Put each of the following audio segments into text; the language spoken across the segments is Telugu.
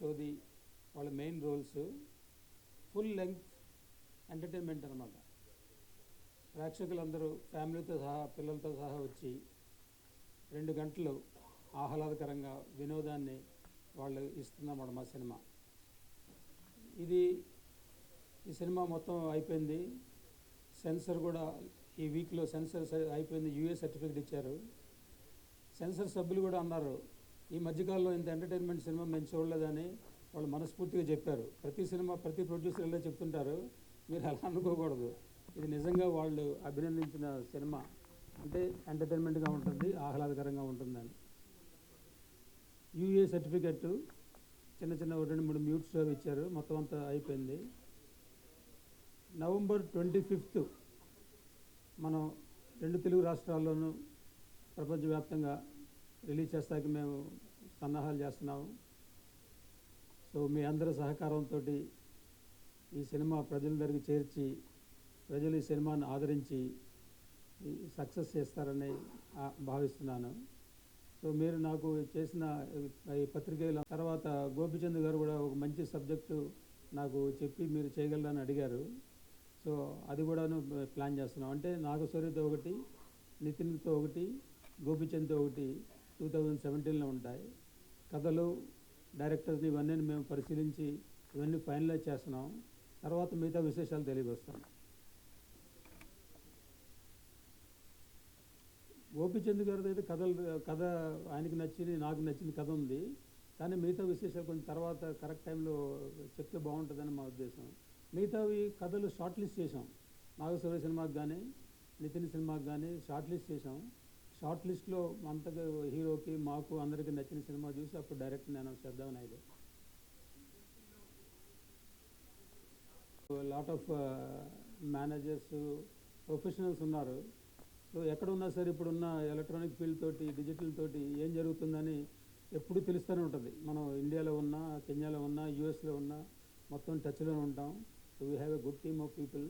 సోది వాళ్ళ main roles full length entertainment అనమాట. ప్రేక్షకులందరూ ఫ్యామిలీతో సహా పిల్లలతో సహా వచ్చి 2 గంటలు ఆహ్లాదకరంగా వినోదాన్ని వాళ్ళు ఇస్తున్నమాట మా సినిమా. ఈ సినిమా మొత్తం అయిపోయింది. సెన్సర్ కూడా ఈ వీక్లో సెన్సర్ అయిపోయింది. యూఏ సర్టిఫికేట్ ఇచ్చారు. సెన్సర్ సభ్యులు కూడా అన్నారు, ఈ మధ్యకాలంలో ఇంత ఎంటర్టైన్మెంట్ సినిమా మేము చూడలేదని వాళ్ళు మనస్ఫూర్తిగా చెప్పారు. ప్రతి ప్రొడ్యూసర్ ఇలా చెప్తుంటారు, మీరు అలా అనుకోకూడదు. ఇది నిజంగా వాళ్ళు అభినందించిన సినిమా. అంటే ఎంటర్టైన్మెంట్గా ఉంటుంది, ఆహ్లాదకరంగా ఉంటుందని. యూఏ సర్టిఫికెట్ చిన్న 2-3 మ్యూట్స్ అవి ఇచ్చారు. మొత్తం అంతా అయిపోయింది. నవంబర్ 25 మనం 2 తెలుగు రాష్ట్రాల్లోనూ ప్రపంచవ్యాప్తంగా రిలీజ్ చేస్తాకి మేము సన్నాహాలు చేస్తున్నాము. సో మీ అందరి సహకారంతో ఈ సినిమా ప్రజల దగ్గరికి చేర్చి ప్రజలు ఈ సినిమాను ఆదరించి సక్సెస్ చేస్తారని భావిస్తున్నాను. సో మీరు నాకు చేసిన ఈ పత్రికల తర్వాత గోపిచంద్ గారు కూడా ఒక మంచి సబ్జెక్టు నాకు చెప్పి మీరు చేయగలరని అడిగారు. సో అది కూడాను ప్లాన్ చేస్తున్నాం. అంటే నాగశౌర్యతో ఒకటి, నితిన్తో ఒకటి, గోపిచంద్తో ఒకటి 2017లో ఉంటాయి. కథలు, డైరెక్టర్ని ఇవన్నీ మేము పరిశీలించి ఇవన్నీ ఫైనలైజ్ చేస్తున్నాం. తర్వాత మిగతా విశేషాలు తెలియవస్తాం. గోపిచంద్ గారిది అయితే కథ ఆయనకి నచ్చింది, నాకు నచ్చింది కథ ఉంది. కానీ మిగతా విశేషాలు కొంచెం తర్వాత కరెక్ట్ టైంలో చెప్తే బాగుంటుందని మా ఉద్దేశం. మిగతావి కథలు షార్ట్ లిస్ట్ చేసాం. నాగశౌర్య సినిమాకి కానీ నితిన్ సినిమాకి కానీ షార్ట్ లిస్ట్ చేసాం. షార్ట్ లిస్ట్లో అంతగా హీరోకి మాకు అందరికీ నచ్చిన సినిమా చూసి అప్పుడు డైరెక్ట్ని అనౌన్స్ చేద్దామని idea. Lot of managers, professionals ఉన్నారు. సో ఎక్కడ ఉన్నా సరే ఇప్పుడున్న ఎలక్ట్రానిక్ ఫీల్డ్ తోటి, డిజిటల్ తోటి ఏం జరుగుతుందని ఎప్పుడు తెలుస్తూనే ఉంటుంది. మనం ఇండియాలో ఉన్నా, కెన్యాలో ఉన్నా, యూఎస్లో ఉన్నా మొత్తం టచ్లోనే ఉంటాం. So we have a good team of people.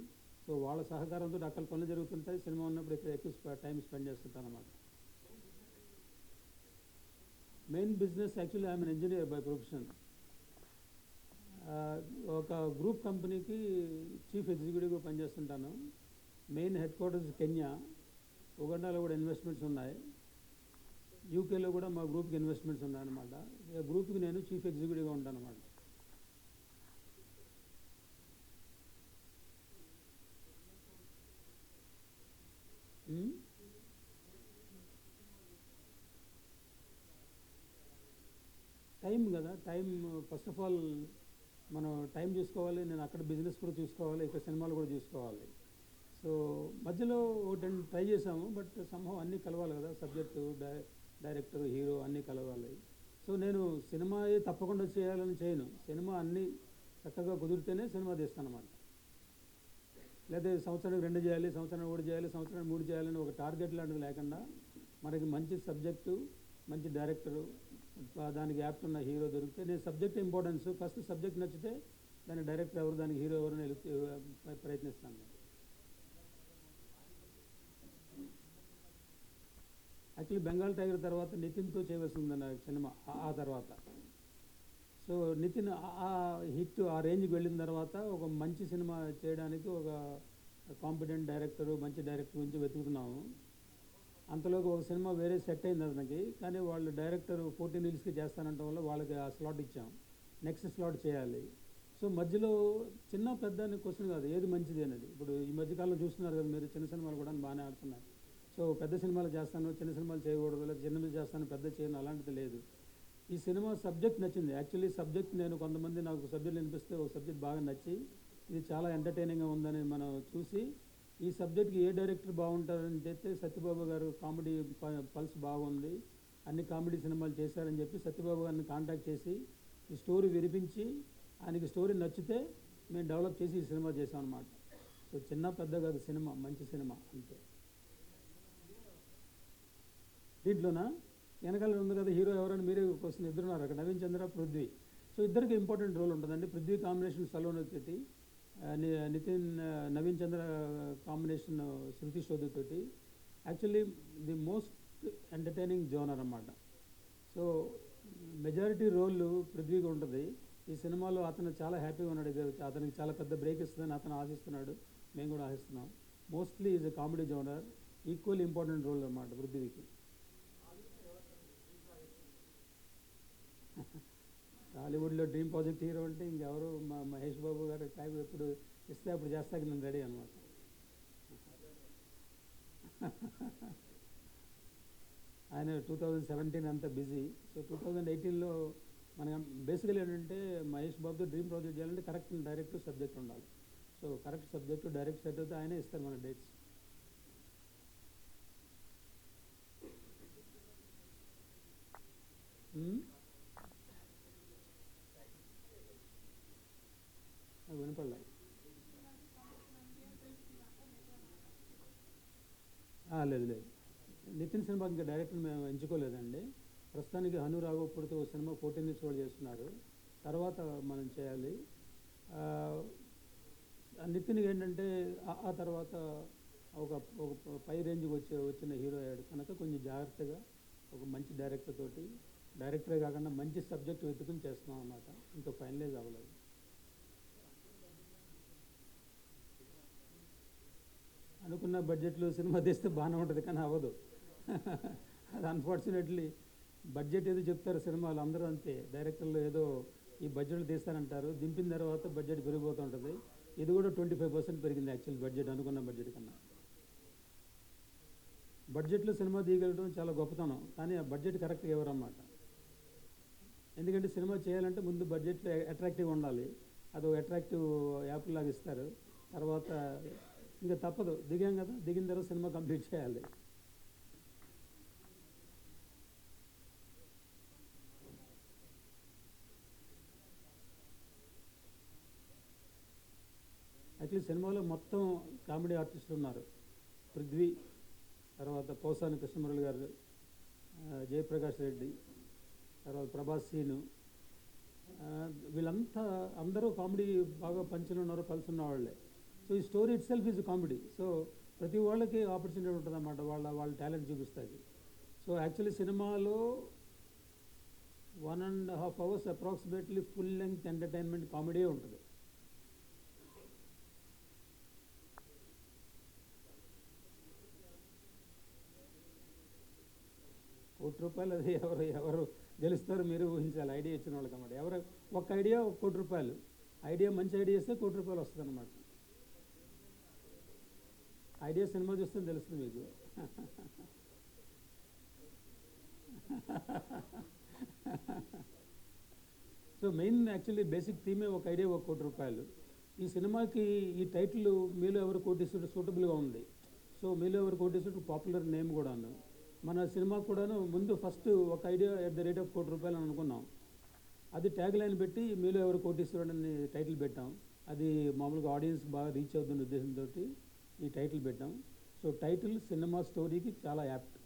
So వాళ్ళ సహకారంతో అక్కడ పనులు జరుగుతుంటాయి. సినిమా ఉన్నప్పుడు ఇక్కడ ఎక్కువ టైం స్పెండ్ చేస్తుంటాను అన్నమాట. Main business actually I'm an engineer by profession. ఒక గ్రూప్ కంపెనీకి చీఫ్ ఎగ్జిక్యూటివ్గా పనిచేస్తుంటాను. మెయిన్ హెడ్ క్వార్టర్స్ కెన్యా, ఉగాండాలో కూడా ఇన్వెస్ట్మెంట్స్ ఉన్నాయి. యూకేలో కూడా మా గ్రూప్కి ఇన్వెస్ట్మెంట్స్ ఉన్నాయన్నమాట. గ్రూప్కి నేను చీఫ్ ఎగ్జిక్యూటివ్గా ఉంటాను అన్నమాట. టైం కదా, టైం ఫస్ట్ ఆఫ్ ఆల్ మనం టైం చూసుకోవాలి. నేను అక్కడ బిజినెస్ కూడా చూసుకోవాలి, ఇక్కడ సినిమాలు కూడా చూసుకోవాలి. సో మధ్యలో ఒకటి ట్రై చేసాము, బట్ సంభవం అన్నీ కలవాలి కదా, సబ్జెక్టు, డైరెక్టర్, హీరో అన్నీ కలవాలి. సో నేను సినిమా తప్పకుండా చేయాలని చేయను. సినిమా అన్నీ చక్కగా కుదిరితేనే సినిమా తీస్తాను అన్నమాట. లేదా సంవత్సరానికి 2 చేయాలి, సంవత్సరానికి 1 చేయాలి, సంవత్సరానికి 3 చేయాలని ఒక టార్గెట్ లాంటిది లేకుండా మనకి మంచి సబ్జెక్టు, మంచి డైరెక్టరు, దానికి యాప్ట్ ఉన్న హీరో దొరికితే, నేను సబ్జెక్ట్ ఇంపార్టెన్స్ ఫస్ట్ సబ్జెక్ట్ నచ్చితే దానికి డైరెక్టర్ ఎవరు, దానికి హీరో ఎవరు ప్రయత్నిస్తాను. యాక్చువల్లీ బెంగాల్ టైగర్ తర్వాత నితిన్తో చేయవలసి ఉందన్న సినిమా. ఆ తర్వాత సో నితిన్ ఆ హిట్, ఆ రేంజ్కి వెళ్ళిన తర్వాత ఒక మంచి సినిమా చేయడానికి ఒక కాంపిటెంట్ డైరెక్టరు, మంచి డైరెక్టర్ గురించి వెతుకుతున్నాము. అంతలోకి ఒక సినిమా వేరే సెట్ అయింది అతనికి. కానీ వాళ్ళు డైరెక్టర్ 14 రీల్స్కి చేస్తానంటే వల్ల వాళ్ళకి ఆ స్లాట్ ఇచ్చాం. నెక్స్ట్ స్లాట్ చేయాలి. సో మధ్యలో చిన్న పెద్ద అనే క్వశ్చన్ కాదు, ఏది మంచిది అనేది. ఇప్పుడు ఈ మధ్యకాలంలో చూస్తున్నారు కదా మీరు, చిన్న సినిమాలు కూడా బాగానే ఆడుతున్నారు. సో పెద్ద సినిమాలు చేస్తాను, చిన్న సినిమాలు చేయకూడదు, లేదా చిన్నది చేస్తాను పెద్ద చేయను, అలాంటిది లేదు. ఈ సినిమా సబ్జెక్ట్ నచ్చింది. యాక్చువల్లీ సబ్జెక్ట్ నేను కొంతమంది నాకు సబ్జెక్ట్ వినిపిస్తే ఒక సబ్జెక్ట్ బాగా నచ్చి ఇది చాలా ఎంటర్టైనింగ్గా ఉందని మనం చూసి ఈ సబ్జెక్ట్కి ఏ డైరెక్టర్ బాగుంటారని చెప్తే సత్యబాబు గారు కామెడీ పల్స్ బాగుంది, అన్ని కామెడీ సినిమాలు చేశారని చెప్పి సత్యబాబు గారిని కాంటాక్ట్ చేసి ఈ స్టోరీ వినిపించి ఆయనకి స్టోరీ నచ్చితే మేము డెవలప్ చేసి ఈ సినిమా చేసాం అన్నమాట. సో చిన్న పెద్ద కాదు, సినిమా మంచి సినిమా అంతే. దీంట్లోనా వెనకాల ఉంది కదా హీరో ఎవరైనా మీరే క్వశ్చన్. ఇద్దరున్నారు అక్కడ, నవీన్ చంద్ర, పృథ్వీ. సో ఇద్దరికి ఇంపార్టెంట్ రోల్ ఉంటుందండి. పృథ్వీ కాంబినేషన్ సలోన్ తోటి, నితిన్ నవీన్ చంద్ర కాంబినేషన్ శృతి శోధి తోటి. Actually the most entertaining genre అన్నమాట. సో మెజారిటీ రోల్ పృథ్వీకి ఉంటుంది. ఈ సినిమాలో అతను చాలా హ్యాపీగా ఉన్నాడు. ఇది అతనికి చాలా పెద్ద బ్రేక్ ఇస్తుందని అతను ఆశిస్తున్నాడు, మేము కూడా ఆశిస్తున్నాం. Mostly is a comedy genre, equal important role అన్నమాట పృథ్వీకి. టాలీవుడ్లో డ్రీమ్ ప్రాజెక్ట్ హీరో అంటే ఇంకెవరు, మహేష్ బాబు గారు టైం ఎప్పుడు ఇస్తే అప్పుడు చేస్తాకి నేను రెడీ అనమాట. ఆయన 2017 అంతా బిజీ. సో 2018లో మనం బేసికల్ ఏంటంటే మహేష్ బాబుతో డ్రీమ్ ప్రాజెక్ట్ చేయాలంటే కరెక్ట్ డైరెక్ట్ సబ్జెక్ట్ ఉండాలి. So correct subject direct set అయితే ఆయనే ఇస్తారు మన డేట్స్. వినపడలే. లేదు లేదు, నితిన్ సినిమా ఇంకా డైరెక్టర్ మేము ఎంచుకోలేదండి. ప్రస్తుతానికి హను రాఘవపూడితో ఒక సినిమా 14 ఇయర్స్ వాళ్ళు చేస్తున్నారు, తర్వాత మనం చేయాలి. నితిన్కి ఏంటంటే ఆ తర్వాత ఒక ఒక పై రేంజ్కి వచ్చిన హీరో అయ్యాడు కనుక కొంచెం జాగ్రత్తగా ఒక మంచి డైరెక్టర్ తోటి, డైరెక్టరే కాకుండా మంచి సబ్జెక్ట్ వెతుకుని చేస్తున్నాం అన్నమాట. ఇంకా ఫైనలైజ్ అవ్వలేదు. అనుకున్న బడ్జెట్లో సినిమా తీస్తే బాగానే ఉంటుంది కానీ అవ్వదు. అది అన్ఫార్చునేట్లీ బడ్జెట్ ఏదో చెప్తారు సినిమాలు, అందరూ అంతే. డైరెక్టర్లు ఏదో ఈ బడ్జెట్లు తీస్తారంటారు, దింపిన తర్వాత బడ్జెట్ పెరిగిపోతుంటుంది. ఇది కూడా 25% పెరిగింది యాక్చువల్ బడ్జెట్ అనుకున్న బడ్జెట్ కన్నా. బడ్జెట్లో సినిమా తీయగలడం చాలా గొప్పతనం, కానీ ఆ బడ్జెట్ కరెక్ట్గా ఇవ్వరన్నమాట. ఎందుకంటే సినిమా చేయాలంటే ముందు బడ్జెట్లో అట్రాక్టివ్ ఉండాలి, అది అట్రాక్టివ్ యాప్ లాగా ఇస్తారు. తర్వాత ఇంకా తప్పదు, దిగాం కదా, దిగిన తర్వాత సినిమా కంప్లీట్ చేయాలి. యాక్చువల్లీ సినిమాలో మొత్తం కామెడీ ఆర్టిస్టులు ఉన్నారు. పృథ్వీ, తర్వాత పోసాని కృష్ణమురళి గారు, జయప్రకాష్ రెడ్డి, తర్వాత ప్రభాస్ సీను, వీళ్ళంతా అందరూ కామెడీ బాగా పంచులు ఉన్నారు, కలిసి ఉన్న వాళ్ళే. సో ఈ story it self is comedy. So ప్రతి వాళ్ళకి ఆపర్చునిటీ ఉంటుంది అన్నమాట, వాళ్ళ టాలెంట్ చూపిస్తుంది. సో యాక్చువల్లీ సినిమాలో 1.5 hours approximately full length entertainment comedy ఉంటుంది. ₹1 అది ఎవరు గెలుస్తారో మీరు ఊహించాలి, ఐడియా ఇచ్చిన వాళ్ళకి అన్నమాట. ఎవరు ఒక ఐడియా ₹1, ఐడియా మంచి ఐడియా ఇస్తే ₹1 వస్తుంది అన్నమాట. ఐడియా సినిమా చూస్తే తెలుస్తుంది మీకు. సో మెయిన్ యాక్చువల్లీ బేసిక్ థీమే ఒక ఐడియా ₹1. ఈ సినిమాకి ఈ టైటిల్ మీలో ఎవరు కోటీశ్వరుడు సూటబుల్గా ఉంది. సో మీలో ఎవరు కోటీశ్వరుడు పాపులర్ నేమ్ కూడాను. మన సినిమా కూడాను ముందు ఫస్ట్ ఒక idea at the rate of ₹1 అని అనుకున్నాం. అది ట్యాగ్ లైన్ పెట్టి మీలో ఎవరు కోటీశ్వరుడు అని టైటిల్ పెట్టాం. అది మామూలుగా ఆడియన్స్ బాగా రీచ్ అవుతున్న ఉద్దేశంతో ఈ టైటిల్ పెట్టాం. సో టైటిల్ సినిమా స్టోరీకి చాలా apt.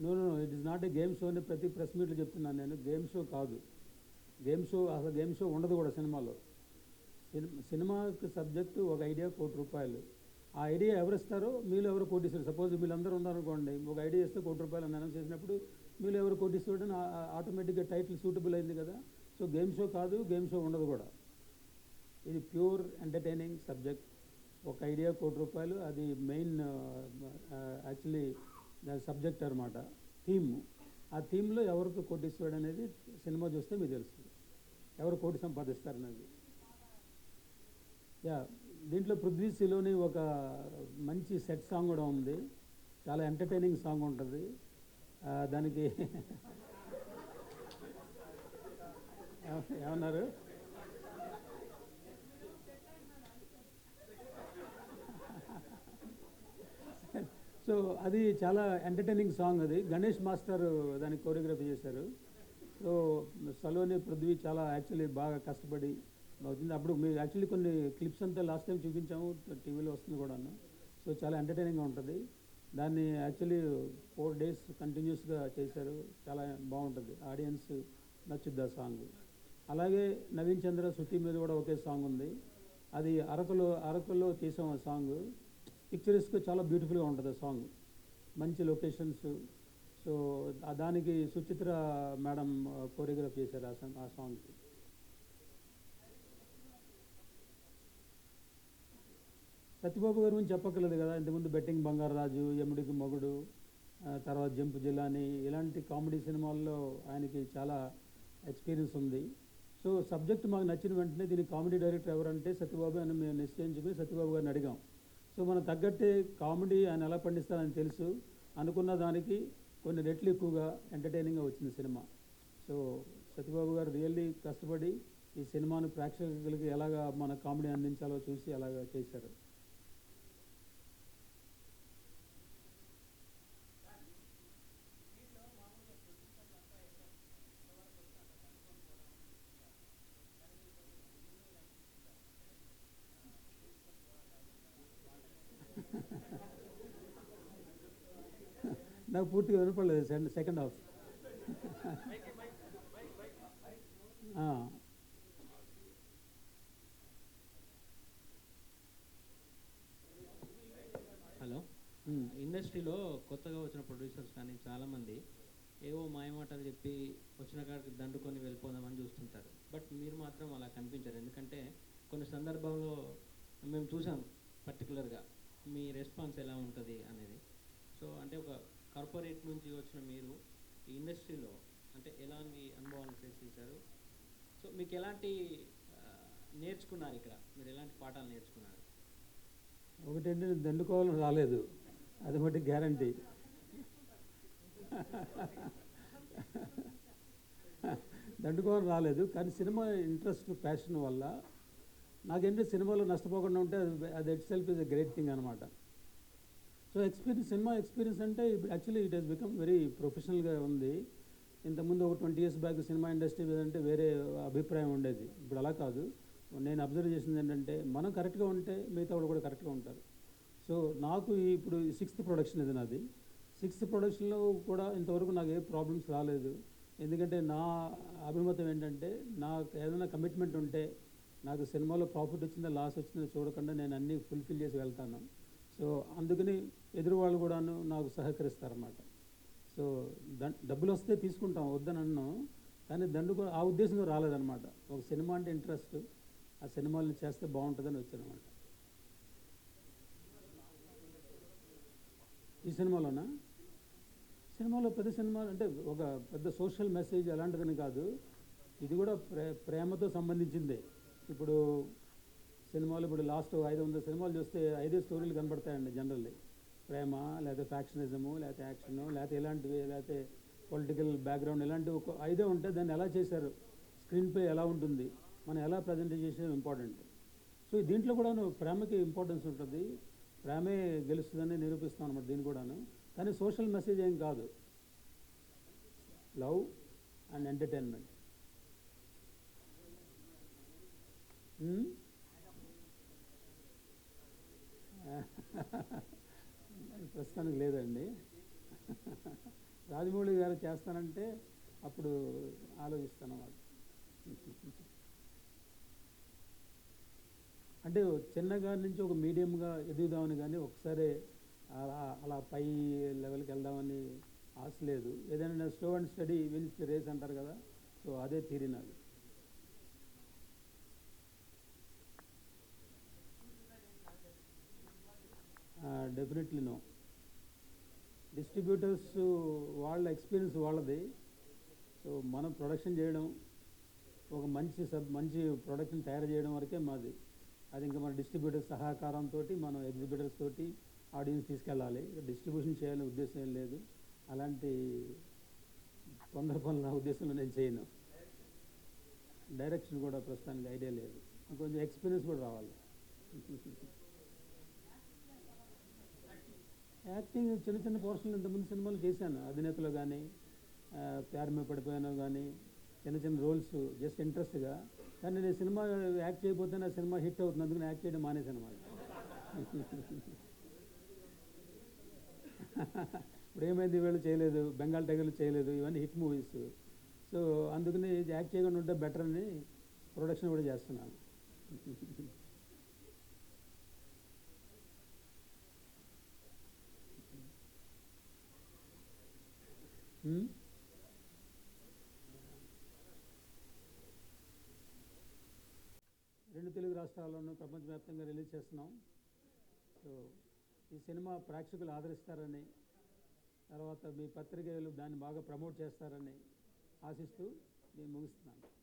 No it is not a game show అని ప్రతి ప్రెస్ మీట్లో చెప్తున్నాను నేను. గేమ్ షో కాదు, అసలు గేమ్ షో ఉండదు కూడా సినిమాలో. సినిమాకి సబ్జెక్టు ఒక ఐడియా ₹1. ఆ ఐడియా ఎవరిస్తారో మీలో ఎవరు కోటీశ్వరుడు. సపోజ్ వీళ్ళందరూ ఉన్నారనుకోండి, ఒక ఐడియా ఇస్తే ₹1 అని అనౌన్స్ చేసినప్పుడు మీలో ఎవరు కోటీశ్వరుడు అని ఆటోమేటిక్గా టైటిల్ సూటబుల్ అయింది కదా. సో గేమ్ షో కాదు, గేమ్ షో ఉండదు కూడా. ఇది ప్యూర్ ఎంటర్టైనింగ్ సబ్జెక్ట్. ఒక ఐడియా ₹1, అది మెయిన్ యాక్చువల్లీ దాని సబ్జెక్ట్ అనమాట, థీమ్. ఆ థీమ్లో ఎవరికి కోటీశ్వరుడు అనేది సినిమా చూస్తే మీకు తెలుస్తుంది, ఎవరు కోటి సంపాదిస్తారనేది. దీంట్లో పృథ్వీ సిలోని ఒక మంచి సెట్ సాంగ్ కూడా ఉంది, చాలా ఎంటర్టైనింగ్ సాంగ్ ఉంటుంది దానికి. ఏమన్నారు? సో అది చాలా ఎంటర్టైనింగ్ సాంగ్. అది గణేష్ మాస్టర్ దానికి కోరియోగ్రఫీ చేశారు. సో సలోని పృథ్వీ చాలా యాక్చువల్లీ బాగా కష్టపడి అవుతుంది. అప్పుడు మీరు యాక్చువల్లీ కొన్ని క్లిప్స్ అంతా లాస్ట్ టైం చూపించాము, టీవీలో వస్తుంది కూడాను. సో చాలా ఎంటర్టైనింగ్గా ఉంటుంది. దాన్ని యాక్చువల్లీ 4 days కంటిన్యూస్గా చేశారు, చాలా బాగుంటుంది, ఆడియన్స్ నచ్చుద్ది ఆ సాంగ్. అలాగే నవీన్ చంద్ర శృతి మీద కూడా ఒకే సాంగ్ ఉంది, అది అరకులో తీసాం. ఆ సాంగ్ పిక్చరస్గా చాలా బ్యూటిఫుల్గా ఉంటుంది ఆ సాంగ్. మంచి లొకేషన్స్. సో దానికి సుచిత్ర మేడం కోరియోగ్రాఫ్ చేశారు ఆ సాంగ్కి. సత్యబాబు గారి గురించి చెప్పక్కర్లేదు కదా, ఇంతకుముందు బెట్టింగ్ బంగారాజు, యముడికి మొగుడు, తర్వాత జంపు జిల్లాని, ఇలాంటి కామెడీ సినిమాల్లో ఆయనకి చాలా ఎక్స్పీరియన్స్ ఉంది. సో సబ్జెక్ట్ మాకు నచ్చిన వెంటనే దీనికి కామెడీ డైరెక్టర్ ఎవరంటే సత్యబాబు అని మేము నిశ్చయించుకుని సత్యబాబు గారిని అడిగాం. సో మనం తగ్గట్టే కామెడీ ఆయన ఎలా పండిస్తారని తెలుసు, అనుకున్న దానికి కొన్ని రెట్లు ఎక్కువగా ఎంటర్టైనింగ్గా వచ్చింది సినిమా. సో సత్యబాబు గారు రియల్లీ కష్టపడి ఈ సినిమాను ప్రేక్షకులకి ఎలాగా మన కామెడీ అందించాలో చూసి అలాగా చేశారు. నాకు పూర్తిగా వినపడలేదు సెకండ్ హాఫ్. హలో, ఇండస్ట్రీలో కొత్తగా వచ్చిన ప్రొడ్యూసర్స్ కానీ చాలామంది ఏవో మాయమాటలు చెప్పి వచ్చిన కాడికి దండుకొని వెళ్ళిపోదామని చూస్తుంటారు. బట్ మీరు మాత్రం అలా కనిపించారు. ఎందుకంటే కొన్ని సందర్భంలో మేము చూసాం పర్టికులర్గా మీ రెస్పాన్స్ ఎలా ఉంటుంది అనేది. సో అంటే ఒక కార్పొరేట్ నుంచి వచ్చిన మీరు ఈ ఇండస్ట్రీలో అంటే ఎలాంటి అనుభవాలు ఫేస్ చేశారు? సో మీకు ఎలాంటి నేర్చుకున్నారు, ఇక్కడ మీరు ఎలాంటి పాఠాలు నేర్చుకున్నారు? ఒకటంటే నేను దండుకోవాలని రాలేదు, అది మట్టి గ్యారంటీ. దండుకోవాలని రాలేదు, కానీ సినిమా ఇంట్రెస్ట్ ప్యాషన్ వల్ల నాకేంటి సినిమాలో నష్టపోకుండా ఉంటే అది it self is a great thing అనమాట. సో సినిమా ఎక్స్పీరియన్స్ అంటే ఇప్పుడు actually it has become very ప్రొఫెషనల్గా ఉంది. ఇంతకుముందు ఒక 20 years బ్యాక్ సినిమా ఇండస్ట్రీ అంటే వేరే అభిప్రాయం ఉండేది, ఇప్పుడు అలా కాదు. నేను అబ్జర్వ్ చేసింది ఏంటంటే మనం కరెక్ట్గా ఉంటే మిగతా వాళ్ళు కూడా కరెక్ట్గా ఉంటారు. సో నాకు ఇప్పుడు 6th ప్రొడక్షన్ ఇది నాది. 6th ప్రొడక్షన్లో కూడా ఇంతవరకు నాకు ఏ ప్రాబ్లమ్స్ రాలేదు. ఎందుకంటే నా అభిమతం ఏంటంటే నాకు ఏదైనా కమిట్మెంట్ ఉంటే నాకు సినిమాలో ప్రాఫిట్ వచ్చిందా లాస్ వచ్చిందో చూడకుండా నేను అన్నీ ఫుల్ఫిల్ చేసి వెళ్తాను. సో అందుకని ఎదురు వాళ్ళు కూడాను నాకు సహకరిస్తారన్నమాట. సో డబ్బులు వస్తే తీసుకుంటాం, వద్దని అన్నాం, కానీ ఆ ఉద్దేశంతో రాలేదన్నమాట. ఒక సినిమా అంటే ఇంట్రెస్ట్, ఆ సినిమాలను చేస్తే బాగుంటుందని వచ్చానమాట. ఈ సినిమాలో పెద్ద సినిమాలు అంటే ఒక పెద్ద సోషల్ మెసేజ్ అలాంటిదని కాదు, ఇది కూడా ప్రేమతో సంబంధించిందే. ఇప్పుడు సినిమాలు ఇప్పుడు లాస్ట్ 500 సినిమాలు చూస్తే 5 స్టోరీలు కనబడతాయండి జనరల్లీ. ప్రేమ, లేకపోతే ఫ్యాక్షనిజము, లేకపోతే యాక్షను, లేకపోతే ఇలాంటివి, లేకపోతే పొలిటికల్ బ్యాక్గ్రౌండ్, ఇలాంటివి ఒక 5 ఉంటాయి. దాన్ని ఎలా చేశారు, స్క్రీన్ ప్లే ఎలా ఉంటుంది, మనం ఎలా ప్రజెంట్ చేసేది ఇంపార్టెంట్. సో దీంట్లో కూడాను ప్రేమకి ఇంపార్టెన్స్ ఉంటుంది, ప్రేమే గెలుస్తుందని నిరూపిస్తాం అనమాట దీన్ని కూడాను. కానీ సోషల్ మెసేజ్ ఏం కాదు, లవ్ అండ్ ఎంటర్టైన్మెంట్. ప్రస్తుతానికి లేదండి. రాజమౌళి గారు చేస్తానంటే అప్పుడు ఆలోచిస్తాను అన్నమాట. అంటే చిన్నగా నుంచి ఒక మీడియంగా ఎదుగుదామని, కానీ ఒకసారి అలా పై లెవెల్కి వెళ్దామని ఆశ లేదు. ఏదైనా slow and steady wins the race అంటారు కదా, సో అదే థీరీ నాది. Definitely no. డిస్ట్రిబ్యూటర్స్ వాళ్ళ ఎక్స్పీరియన్స్ వాళ్ళది. సో మనం ప్రొడక్షన్ చేయడం, ఒక మంచి ప్రొడక్షన్ తయారు చేయడం వరకే మాది. అది ఇంకా మన డిస్ట్రిబ్యూటర్ సహకారంతో మనం ఎగ్జిబిటర్స్ తోటి ఆడియన్స్ తీసుకెళ్ళాలి. డిస్ట్రిబ్యూషన్ చేయాలనే ఉద్దేశం ఏం లేదు. అలాంటి తొందర పనులు నా ఉద్దేశంలో నేను చేయను. డైరెక్షన్ కూడా ప్రస్తుతానికి ఐడియా లేదు, కొంచెం ఎక్స్పీరియన్స్ కూడా రావాలి. యాక్టింగ్ చిన్న పోర్షన్లు ఇంతకుముందు సినిమాలు చేశాను, అధినేతలో కానీ, ప్యార్ మే పడిపోయాను కానీ, చిన్న రోల్స్ జస్ట్ ఇంట్రెస్ట్గా. కానీ నేను సినిమా యాక్ట్ చేయకపోతే నా సినిమా హిట్ అవుతుంది, అందుకని యాక్ట్ చేయడం మానేశాను అన్నమాట. ఇప్పుడు ఏమైంది, వీళ్ళు చేయలేదు, బెంగాల్ టైగర్లు చేయలేదు, ఇవన్నీ హిట్ మూవీస్. సో అందుకని యాక్ట్ చేయకుండా ఉంటే బెటర్ అని ప్రొడక్షన్ కూడా చేస్తున్నాను. ఉమ్? రెండు తెలుగు రాష్ట్రాల్లోనూ ప్రపంచవ్యాప్తంగా రిలీజ్ చేస్తున్నాం. సో ఈ సినిమా ప్రేక్షకులు ఆదరిస్తారని, తర్వాత మీ పత్రికలు దాన్ని బాగా ప్రమోట్ చేస్తారని ఆశిస్తూ నేను ముగిస్తున్నాను.